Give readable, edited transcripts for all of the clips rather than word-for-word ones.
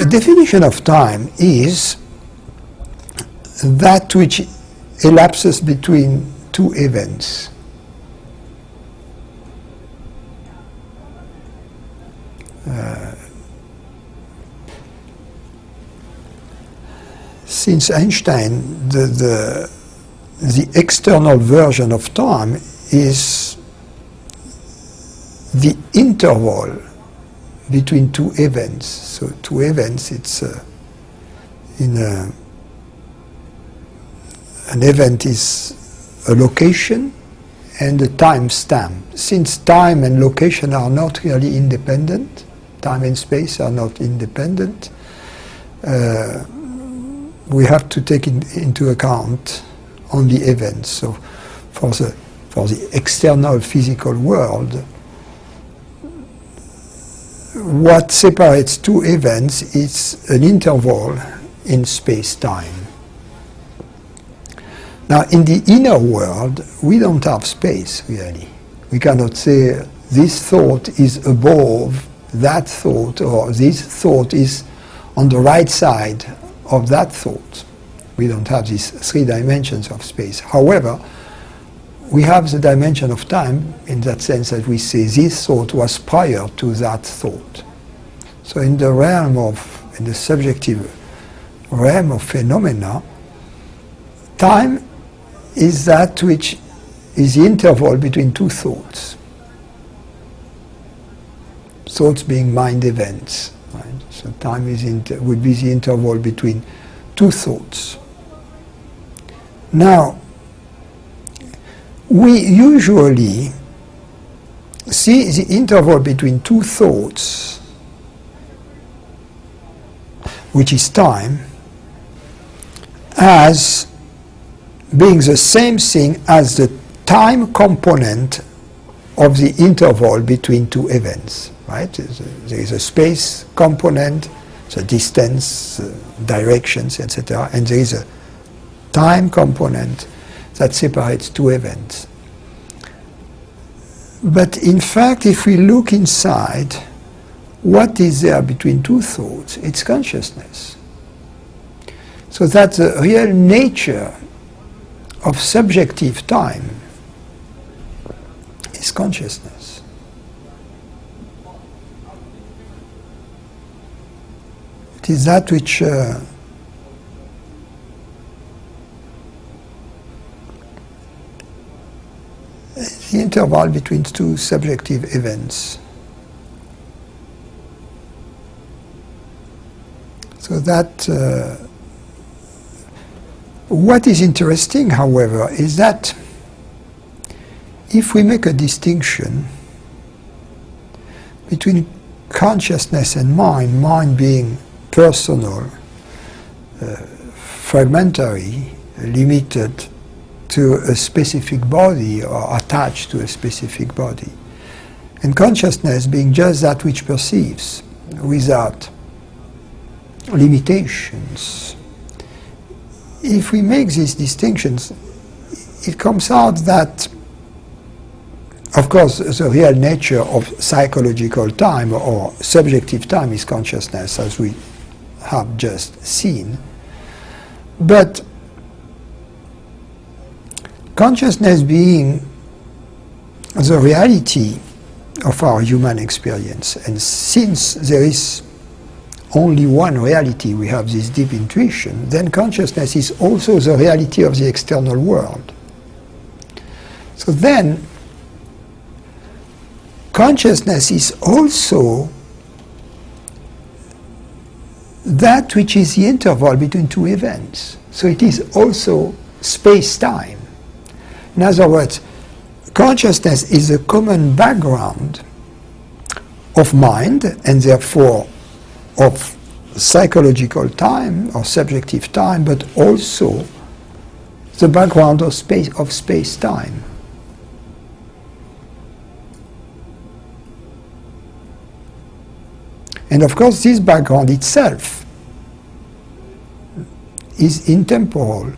A definition of time is that which elapses between two events. Since Einstein, the external version of time is the interval between two events. So two events, it's an event is a location and a time stamp. Since time and location are not really independent, time and space are not independent, we have to take into account only events. So for the external physical world, what separates two events is an interval in space-time. Now, in the inner world, we don't have space, really. We cannot say this thought is above that thought, or this thought is on the right side of that thought. We don't have these three dimensions of space. However, we have the dimension of time in that sense that we say this thought was prior to that thought. So in the realm of, in the subjective realm of phenomena, time is that which is the interval between two thoughts. Thoughts being mind events. Right? So time is would be the interval between two thoughts. Now, we usually see the interval between two thoughts, which is time, as being the same thing as the time component of the interval between two events. Right? There is a space component, the distance, directions, etc., and there is a time component that separates two events. But in fact, if we look inside, what is there between two thoughts? It's consciousness. So that the real nature of subjective time is consciousness. It is that which the interval between two subjective events. So that what is interesting, however, is that if we make a distinction between consciousness and mind, mind being personal, fragmentary, limited to a specific body or attached to a specific body, and consciousness being just that which perceives without limitations. If we make these distinctions, it comes out that, of course, the real nature of psychological time or subjective time is consciousness, as we have just seen. But consciousness being the reality of our human experience, and since there is only one reality, we have this deep intuition, then consciousness is also the reality of the external world. So then, consciousness is also that which is the interval between two events. So it is also space-time. In other words, consciousness is a common background of mind, and therefore of psychological time or subjective time, but also the background of space-time. And of course, this background itself is intemporal,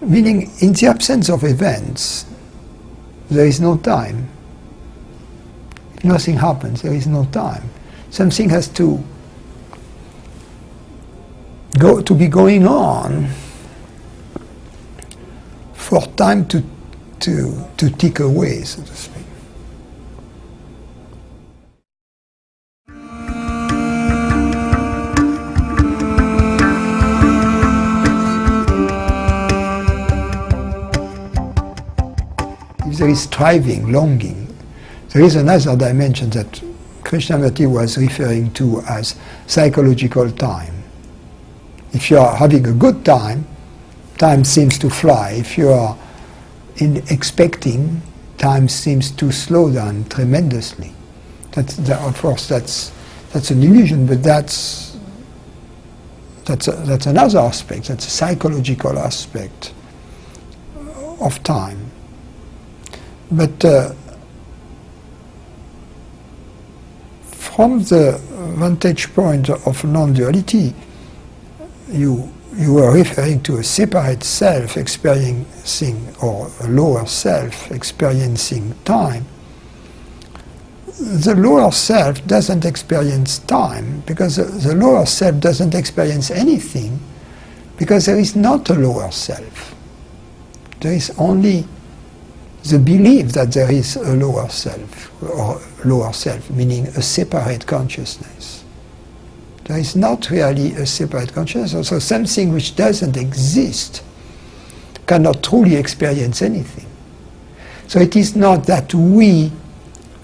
meaning in the absence of events, there is no time. If nothing happens, there is no time. Something has to to be going on for time to tick away, so to speak. If there is striving, longing, there is another dimension that Krishnamurti was referring to as psychological time. If you are having a good time, time seems to fly. If you are expecting, time seems to slow down tremendously. Of course, that's an illusion, but that's another aspect. That's a psychological aspect of time. But from the vantage point of non-duality, you were referring to a separate self experiencing, or a lower self experiencing time. The lower self doesn't experience time, because the lower self doesn't experience anything, because there is not a lower self. There is only the belief that there is a lower self, or lower self, meaning a separate consciousness. There is not really a separate consciousness, so something which doesn't exist cannot truly experience anything. So it is not that we,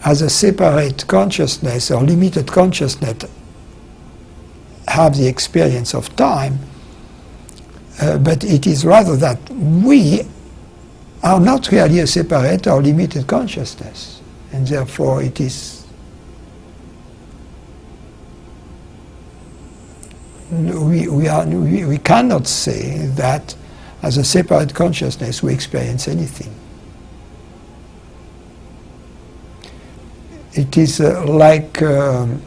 as a separate consciousness or limited consciousness, have the experience of time, but it is rather that we are not really a separate or limited consciousness, and therefore it is we cannot say that as a separate consciousness we experience anything. It is like the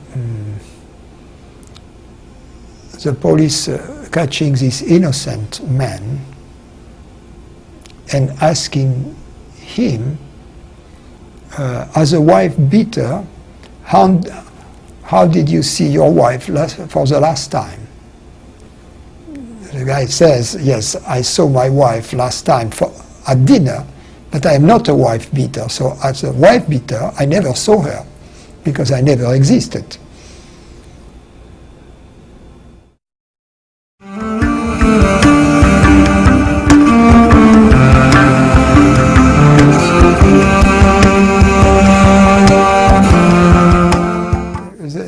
police catching this innocent man and asking him, as a wife beater, how did you see your wife for the last time? The guy says, yes, I saw my wife last time at dinner, but I am not a wife beater. So as a wife beater, I never saw her, because I never existed.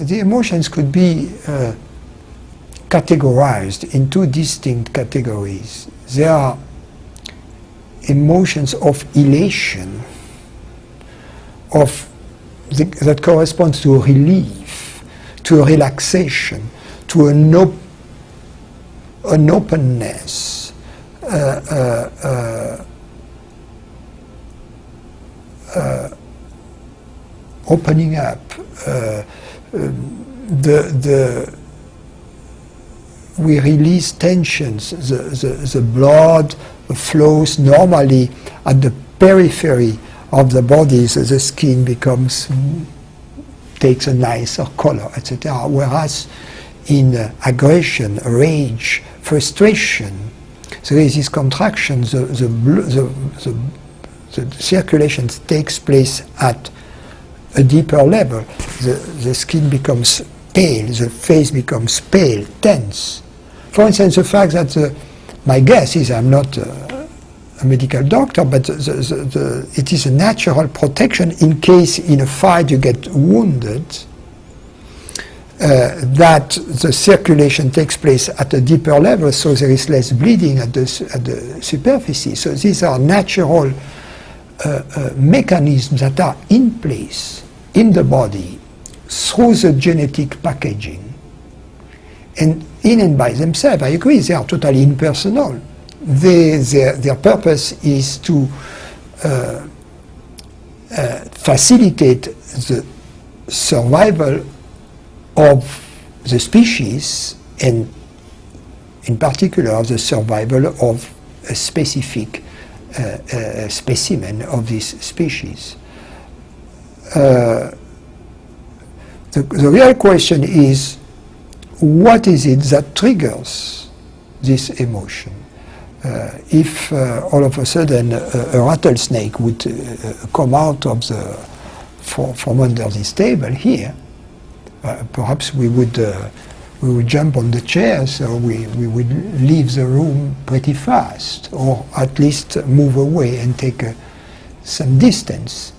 The emotions could be categorized in two distinct categories. There are emotions of elation, that corresponds to a relief, to a relaxation, to an openness, opening up. We release tensions. The blood flows normally at the periphery of the body, so the skin takes a nicer color, etc. Whereas in aggression, rage, frustration, there is this contraction. The circulation takes place at a deeper level. The skin becomes pale, the face becomes pale, tense. For instance, the fact that my guess is, I'm not a medical doctor, but it is a natural protection in case in a fight you get wounded, that the circulation takes place at a deeper level, so there is less bleeding at the superficie. So these are natural mechanisms that are in place in the body through the genetic packaging. And in and by themselves, I agree, they are totally impersonal. Their purpose is to facilitate the survival of the species, and in particular the survival of a specific specimen of this species. The real question is, what is it that triggers this emotion. If all of a sudden a rattlesnake would come out of from under this table here, perhaps we would jump on the chair, so we would leave the room pretty fast, or at least move away and take some distance.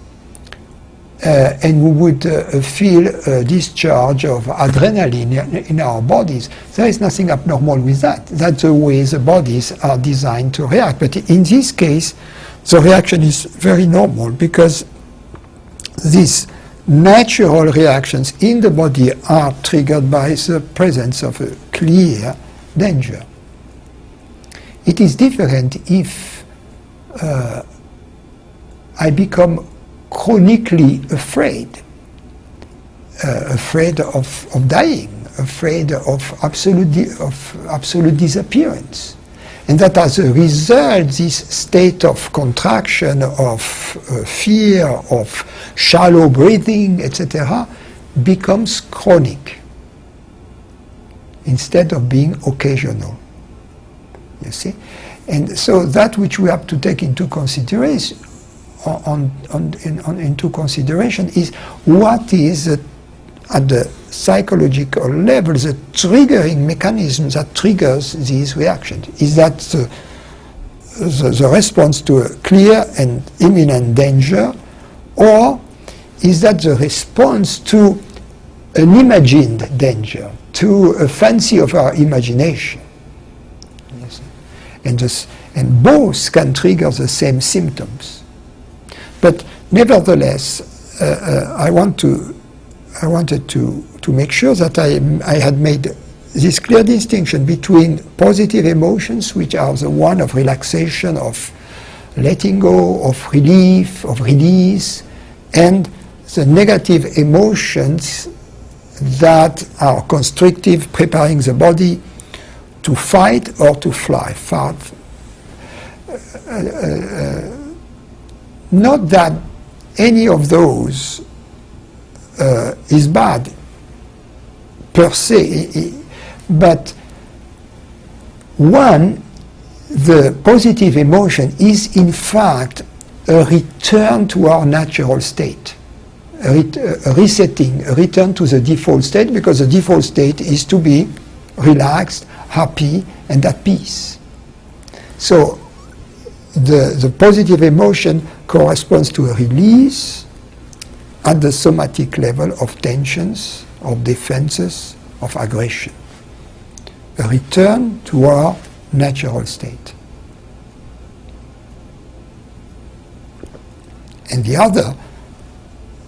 And we would feel a discharge of adrenaline in our bodies. There is nothing abnormal with that. That's the way the bodies are designed to react. But in this case, the reaction is very normal, because these natural reactions in the body are triggered by the presence of a clear danger. It is different if I become chronically afraid, afraid of dying, afraid of absolute disappearance. And that as a result, this state of contraction, of fear, of shallow breathing, etc., becomes chronic instead of being occasional. You see? And so that which we have to take into consideration is what is at the psychological level the triggering mechanism that triggers these reactions. Is that the response to a clear and imminent danger, or is that the response to an imagined danger, to a fancy of our imagination? Yes. And both can trigger the same symptoms. But nevertheless, I wanted to make sure that I had made this clear distinction between positive emotions, which are the one of relaxation, of letting go, of relief, of release, and the negative emotions that are constrictive, preparing the body to fight or to fly. Not that any of those is bad per se, but one, the positive emotion is in fact a return to our natural state, a resetting, a return to the default state, because the default state is to be relaxed, happy, and at peace. So the positive emotion corresponds to a release at the somatic level of tensions, of defenses, of aggression. A return to our natural state. And the other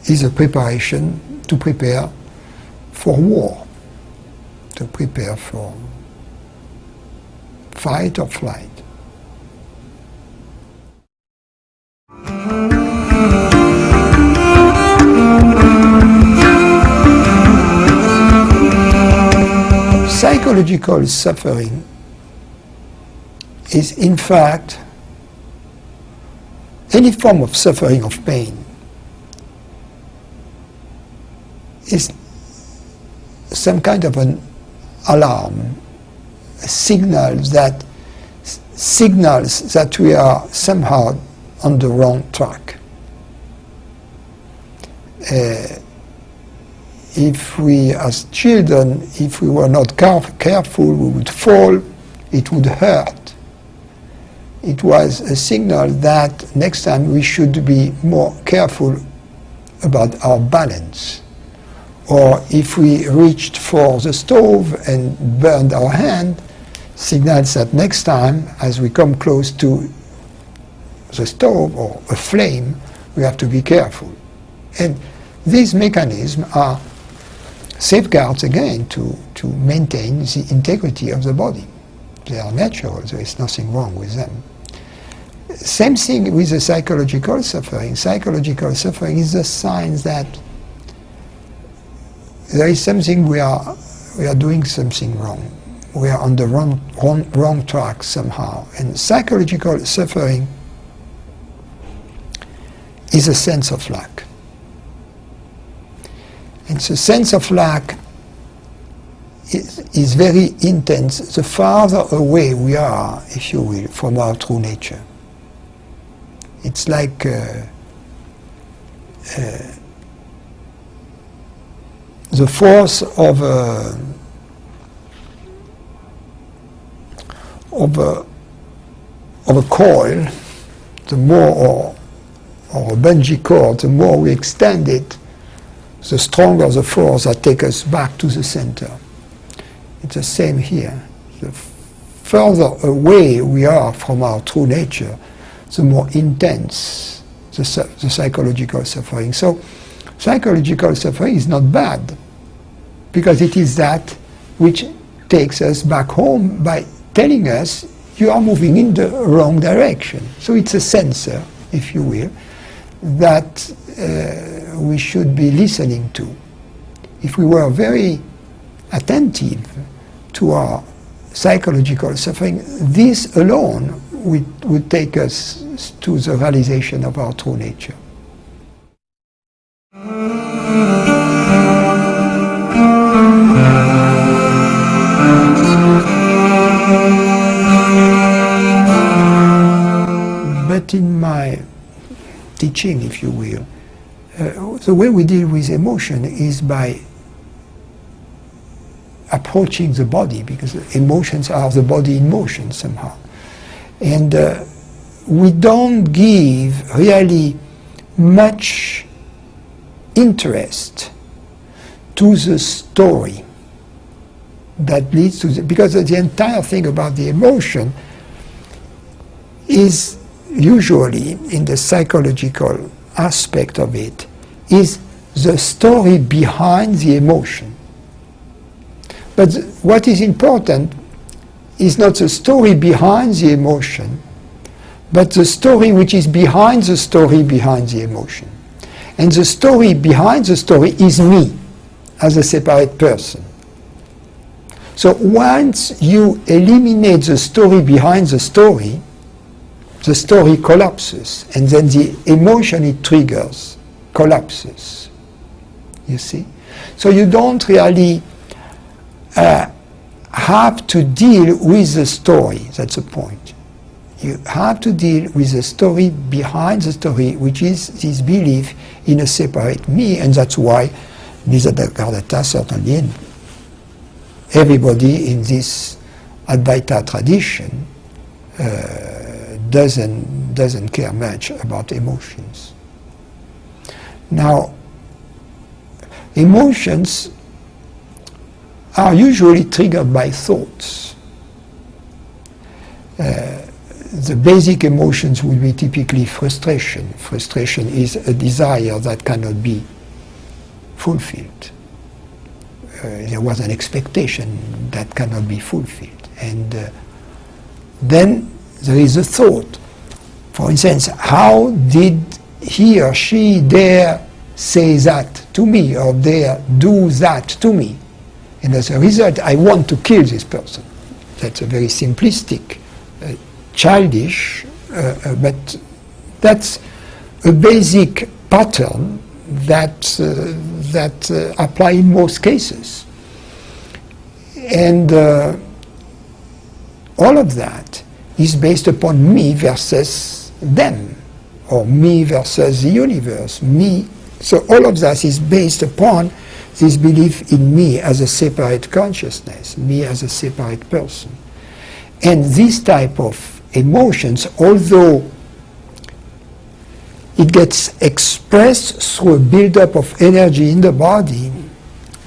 is a preparation to prepare for war, to prepare for fight or flight. Psychological suffering is in fact any form of suffering, of pain, is some kind of an alarm, a signal that signals that we are somehow on the wrong track. If we, as children, if we were not careful, we would fall, it would hurt. It was a signal that next time we should be more careful about our balance. Or if we reached for the stove and burned our hand, signals that next time, as we come close to the stove or a flame, we have to be careful. And these mechanisms are safeguards, again, to maintain the integrity of the body. They are natural, there is nothing wrong with them. Same thing with the psychological suffering. Psychological suffering is a sign that there is something we are doing something wrong. We are on the wrong track somehow. And psychological suffering is a sense of lack. And the sense of lack is very intense the farther away we are, if you will, from our true nature. It's like the force of a coil, the more, or a bungee cord, the more we extend it, the stronger the force that takes us back to the center. It's the same here. The further away we are from our true nature, the more intense the psychological suffering. So psychological suffering is not bad, because it is that which takes us back home by telling us you are moving in the wrong direction. So it's a sensor, if you will, that we should be listening to. If we were very attentive to our psychological suffering, this alone would take us to the realization of our true nature. But in my teaching, if you will, the way we deal with emotion is by approaching the body, because emotions are the body in motion somehow. And we don't give really much interest to the story that leads to because the entire thing about the emotion is usually, in the psychological aspect of it, is the story behind the emotion. But what is important is not the story behind the emotion, but the story which is behind the story behind the emotion. And the story behind the story is me, as a separate person. So once you eliminate the story behind the story collapses, and then the emotion it triggers collapses. You see? So you don't really have to deal with the story. That's the point. You have to deal with the story behind the story, which is this belief in a separate me, and that's why NonDualitatea, certainly, and everybody in this Advaita tradition doesn't care much about emotions. Now, emotions are usually triggered by thoughts. The basic emotions would be typically frustration. Frustration is a desire that cannot be fulfilled. There was an expectation that cannot be fulfilled. And then there is a thought. For instance, how did he or she dare say that to me, or dare do that to me? And as a result, I want to kill this person. That's a very simplistic, childish, but that's a basic pattern that apply in most cases. And all of that is based upon me versus them, or me versus the universe, me. So all of that is based upon this belief in me as a separate consciousness, me as a separate person. And this type of emotions, although it gets expressed through a buildup of energy in the body,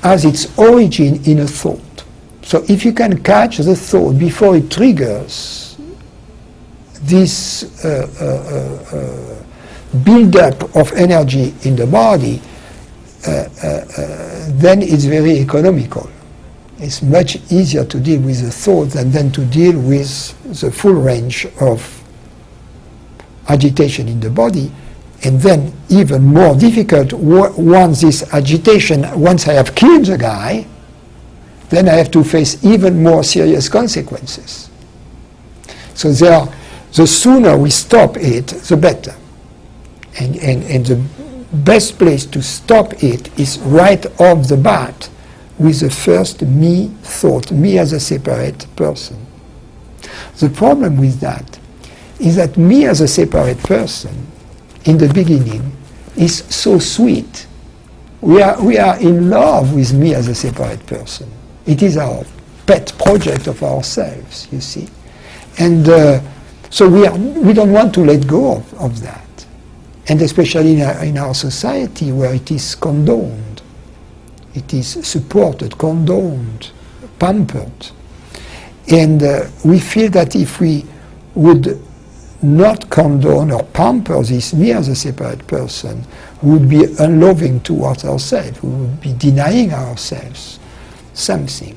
has its origin in a thought. So if you can catch the thought before it triggers this buildup of energy in the body, then it's very economical. It's much easier to deal with the thought than to deal with the full range of agitation in the body. And then even more difficult, once this agitation, once I have killed the guy, then I have to face even more serious consequences. So the sooner we stop it, the better. And the best place to stop it is right off the bat, with the first me thought, me as a separate person. The problem with that is that me as a separate person, in the beginning, is so sweet. We are in love with me as a separate person. It is our pet project of ourselves, you see. And so we don't want to let go of that. And especially in our society where it is condoned. It is supported, condoned, pampered. And we feel that if we would not condone or pamper this me as a separate person, we would be unloving towards ourselves. We would be denying ourselves something.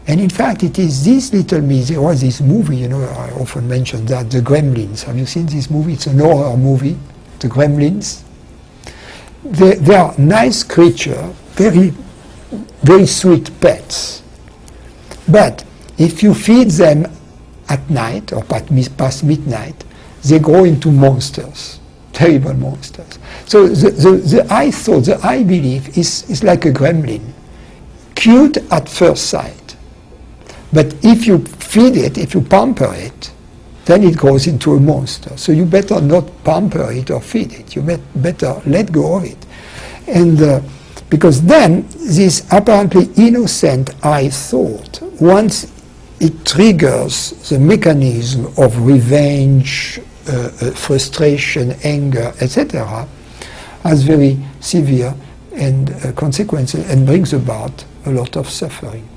And in fact, it is this little me. There was this movie, you know, I often mention that, The Gremlins. Have you seen this movie? It's an horror movie, The Gremlins. They are nice creatures, very, very sweet pets. But if you feed them at night or past midnight, they grow into monsters, terrible monsters. So the I thought, the I belief is like a gremlin, cute at first sight. But if you feed it, if you pamper it, then it grows into a monster. So you better not pamper it or feed it. You better let go of it. And because then this apparently innocent I thought, once it triggers the mechanism of revenge, frustration, anger, etc., has very severe consequences and brings about a lot of suffering.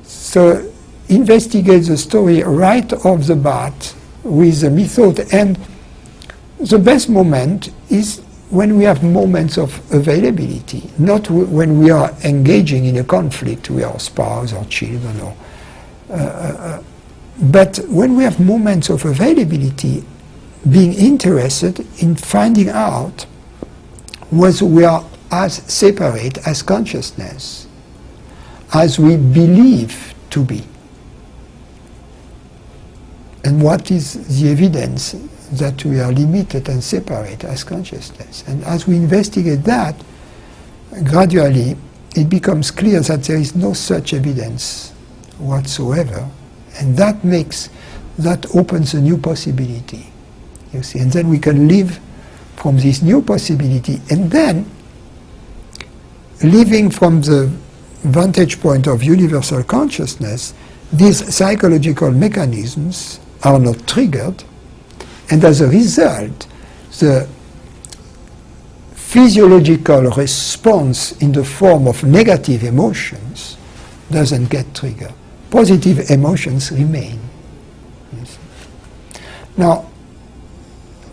So investigate the story right off the bat with the me thought. And the best moment is when we have moments of availability, not when we are engaging in a conflict with our spouse or children, but when we have moments of availability, being interested in finding out whether we are as separate as consciousness as we believe to be. And what is the evidence that we are limited and separate as consciousness? And as we investigate that, gradually it becomes clear that there is no such evidence whatsoever. And that opens a new possibility, you see. And then we can live from this new possibility. And then, living from the vantage point of universal consciousness, these psychological mechanisms are not triggered, and as a result, the physiological response in the form of negative emotions doesn't get triggered. Positive emotions remain. Now,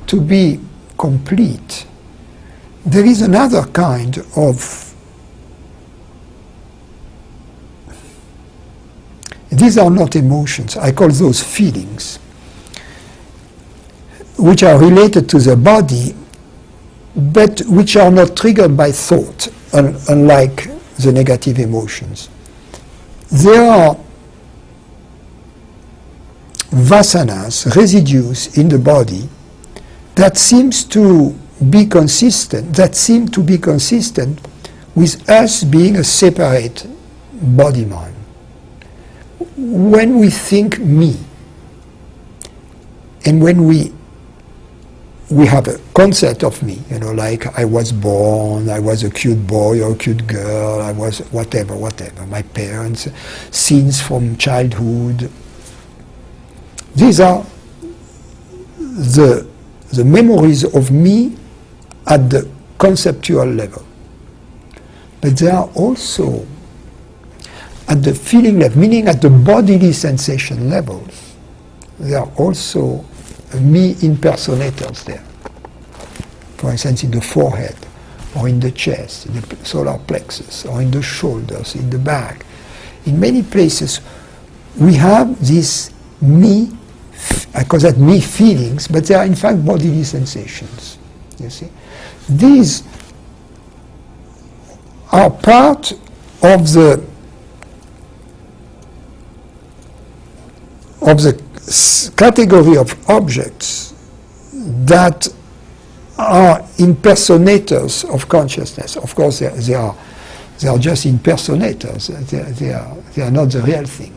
to be complete, there is another kind of, these are not emotions, I call those feelings, which are related to the body, but which are not triggered by thought, unlike the negative emotions. They are vasanas, residues in the body, that seems to be consistent, with us being a separate body-mind. When we think me, and when we have a concept of me, you know, like I was born, I was a cute boy or a cute girl, I was whatever, my parents, scenes from childhood. These are the memories of me at the conceptual level. But they are also at the feeling level, meaning at the bodily sensation level. There are also me impersonators there. For instance, in the forehead, or in the chest, in the solar plexus, or in the shoulders, in the back. In many places, we have this me, I call that me feelings, but they are in fact bodily sensations, you see. These are part of the category of objects that are impersonators of consciousness. Of course, they are They are just impersonators. They are not the real thing.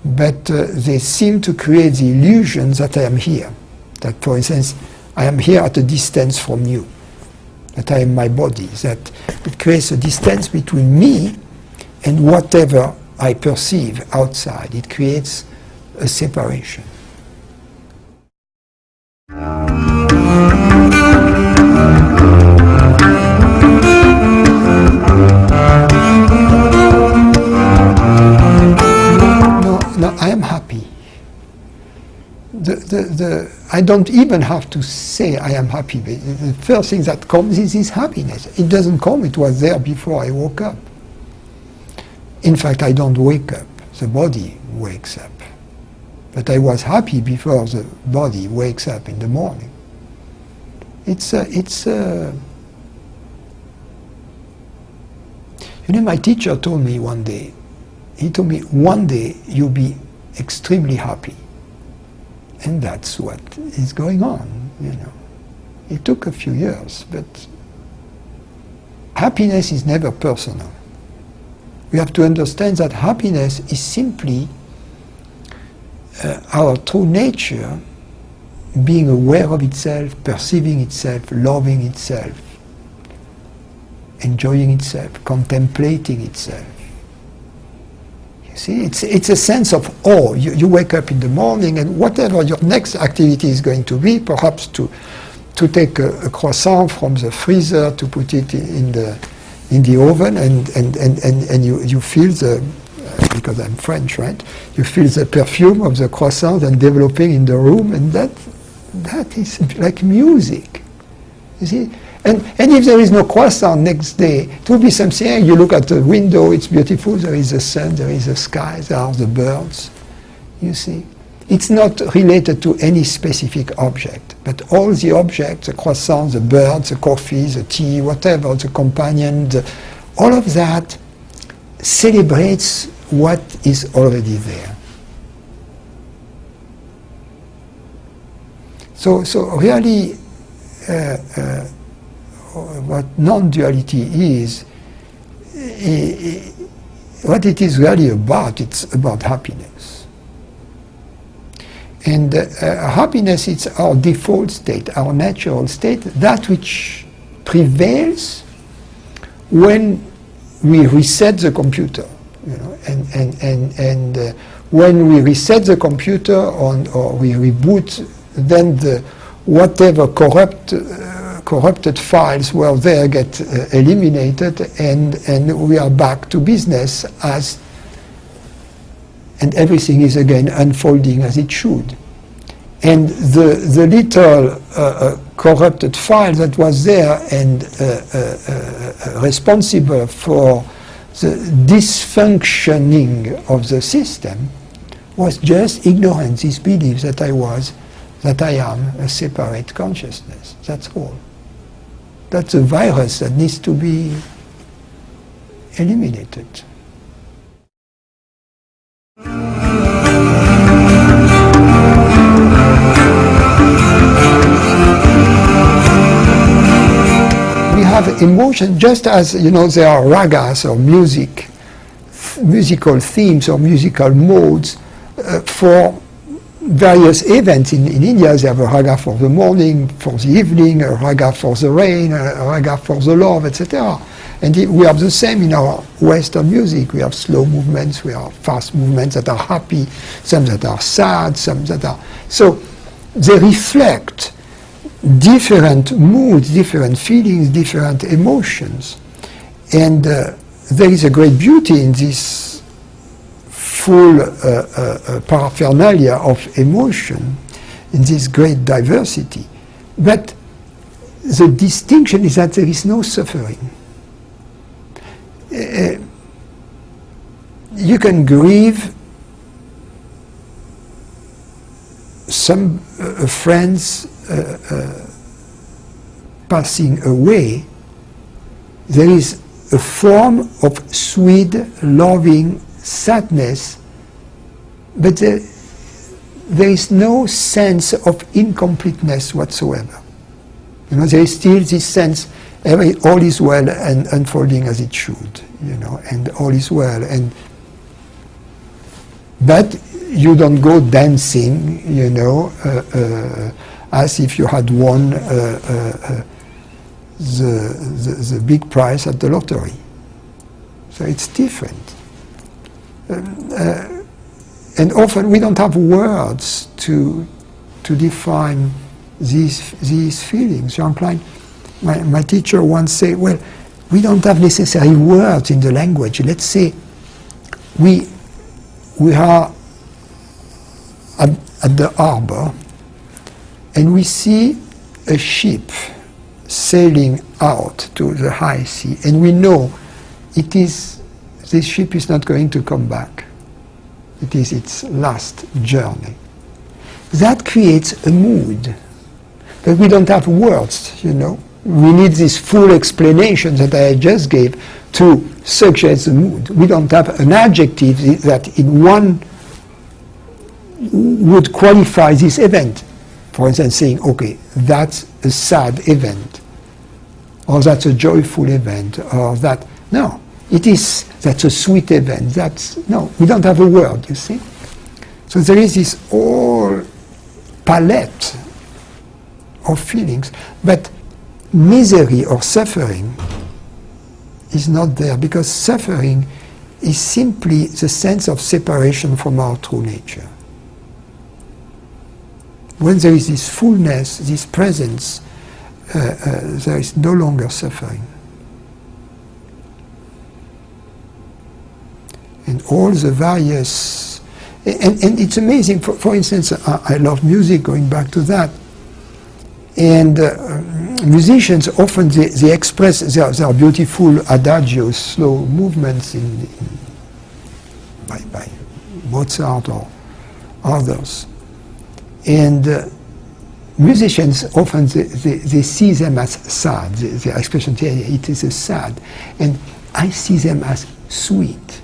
But they seem to create the illusion that I am here. That, for instance, I am here at a distance from you. That I am my body. That it creates a distance between me and whatever I perceive outside. It creates a separation. No, I am happy. I don't even have to say I am happy. The first thing that comes is this happiness. It doesn't come, it was there before I woke up. In fact, I don't wake up. The body wakes up. But I was happy before the body wakes up in the morning. You know, my teacher told me one day, he told me, one day you'll be extremely happy. And that's what is going on, you know. It took a few years, but happiness is never personal. We have to understand that happiness is simply our true nature being aware of itself, perceiving itself, loving itself, enjoying itself, contemplating itself. You see, it's a sense of awe. You wake up in the morning and whatever your next activity is going to be, perhaps to take a croissant from the freezer, to put it in the oven, and you feel the, because I'm French, right? You feel the perfume of the croissant and developing in the room, and that is like music. You see? And if there is no croissant next day, it will be something, you look at the window, it's beautiful, there is the sun, there is the sky, there are the birds, you see. It's not related to any specific object, but all the objects, the croissant, the birds, the coffee, the tea, whatever, the companion, all of that celebrates what is already there. So really, what non-duality is, what it is really about, it's about happiness. And happiness is our default state, our natural state, that which prevails when we reset the computer. You know, and when we reset the computer or we reboot, then whatever corrupted files were there get eliminated, and we are back to business and everything is again unfolding as it should. And the little corrupted file that was there and responsible for the dysfunctioning of the system was just ignorance, this belief that I am a separate consciousness. That's all. That's a virus that needs to be eliminated. We have emotion, just as, you know, there are ragas or musical themes or musical modes for various events. In India, they have a raga for the morning, for the evening, a raga for the rain, a raga for the love, etc. And we have the same in our Western music. We have slow movements, we have fast movements that are happy, some that are sad, some that are... So they reflect different moods, different feelings, different emotions. And there is a great beauty in this full paraphernalia of emotion, in this great diversity. But the distinction is that there is no suffering. You can grieve some friends passing away. There is a form of sweet, loving sadness, but there is no sense of incompleteness whatsoever. You know, there is still this sense, all is well and unfolding as it should, you know, and all is well. But you don't go dancing, you know, as if you had won the big prize at the lottery. So it's different. And often we don't have words to define these feelings. Jean Klein, my teacher once said, well, we don't have necessary words in the language. Let's say we are at the harbor and we see a ship sailing out to the high sea, and we know this ship is not going to come back. It is its last journey. That creates a mood, but we don't have words, you know. We need this full explanation that I just gave to suggest the mood. We don't have an adjective that in one would qualify this event. For instance, saying, okay, that's a sad event, or that's a joyful event, or that, no, that's a sweet event, no, we don't have a word, you see. So there is this whole palette of feelings, but misery or suffering is not there, because suffering is simply the sense of separation from our true nature. When there is this fullness, this presence, there is no longer suffering. And all the various, and it's amazing, for instance, I love music, going back to that, and musicians often, they express their beautiful adagios, slow movements by Mozart or others. And musicians often, they see them as sad. Their expression, it is a sad. And I see them as sweet.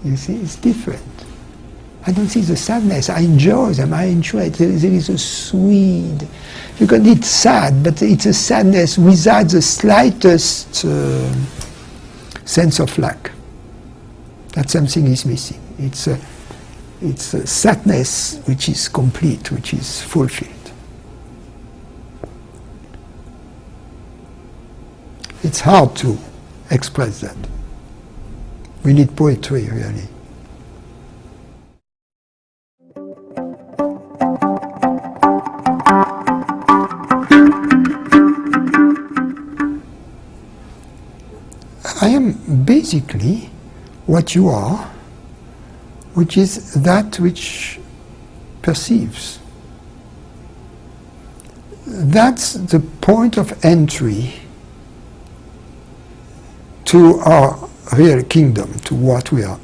You see, it's different. I don't see the sadness. I enjoy them. I enjoy it. There is a sweet. You can be sad, but it's a sadness without the slightest sense of lack. That something is missing. It's a sadness which is complete, which is fulfilled. It's hard to express that. We need poetry, really. I am basically what you are, which is that which perceives. That's the point of entry to our real kingdom, to what we are.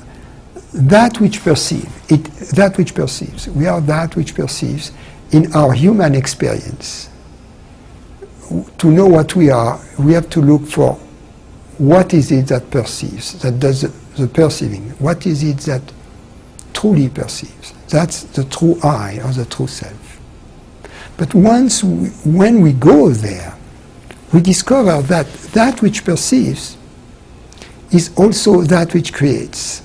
That which perceives. That which perceives. We are that which perceives in our human experience. To know what we are, we have to look for what is it that perceives, that does the perceiving. What is it that truly perceives? That's the true I, or the true self. But when we go there, we discover that that which perceives is also that which creates,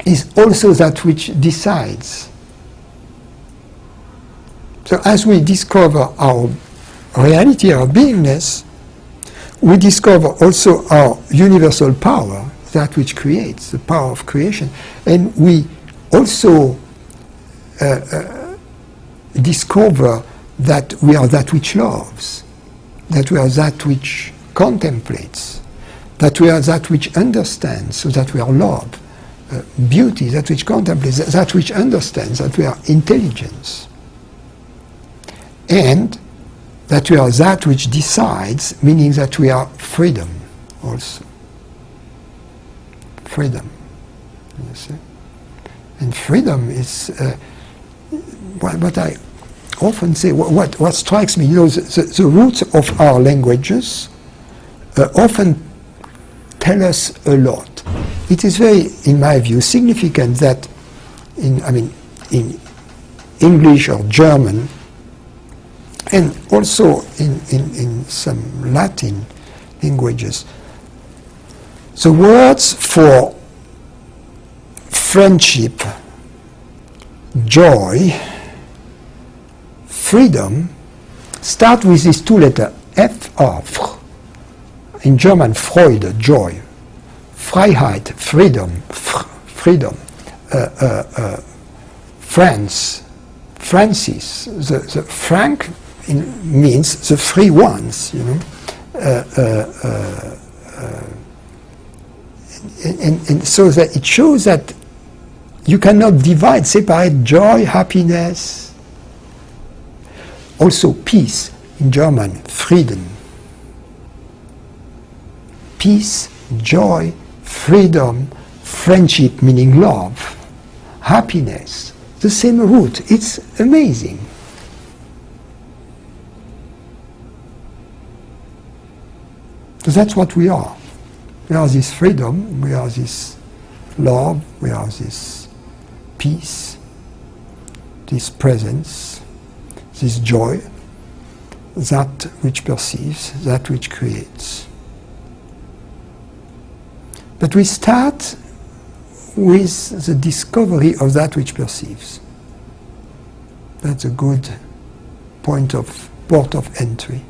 is also that which decides. So as we discover our reality, our beingness, we discover also our universal power, that which creates, the power of creation. And we also discover that we are that which loves, that we are that which contemplates, that we are that which understands, so that we are love, beauty, that which contemplates, that which understands, that we are intelligence. And that we are that which decides, meaning that we are freedom also. Freedom, you see. And freedom is what I often say, what strikes me, you know, the roots of our languages often tell us a lot. It is very, in my view, significant that in English or German, and also in some Latin languages, the words for friendship, joy, freedom start with these two letters, F, or, in German, Freude, joy, Freiheit, freedom, freedom, Francis, the Frank means the free ones, you know, and so that it shows that you cannot divide, separate joy, happiness. Also peace, in German, Frieden. Peace, joy, freedom, friendship, meaning love, happiness, the same root. It's amazing. So that's what we are. We are this freedom, we are this love, we are this peace, this presence, this joy, that which perceives, that which creates. But we start with the discovery of that which perceives. That's a good port of entry.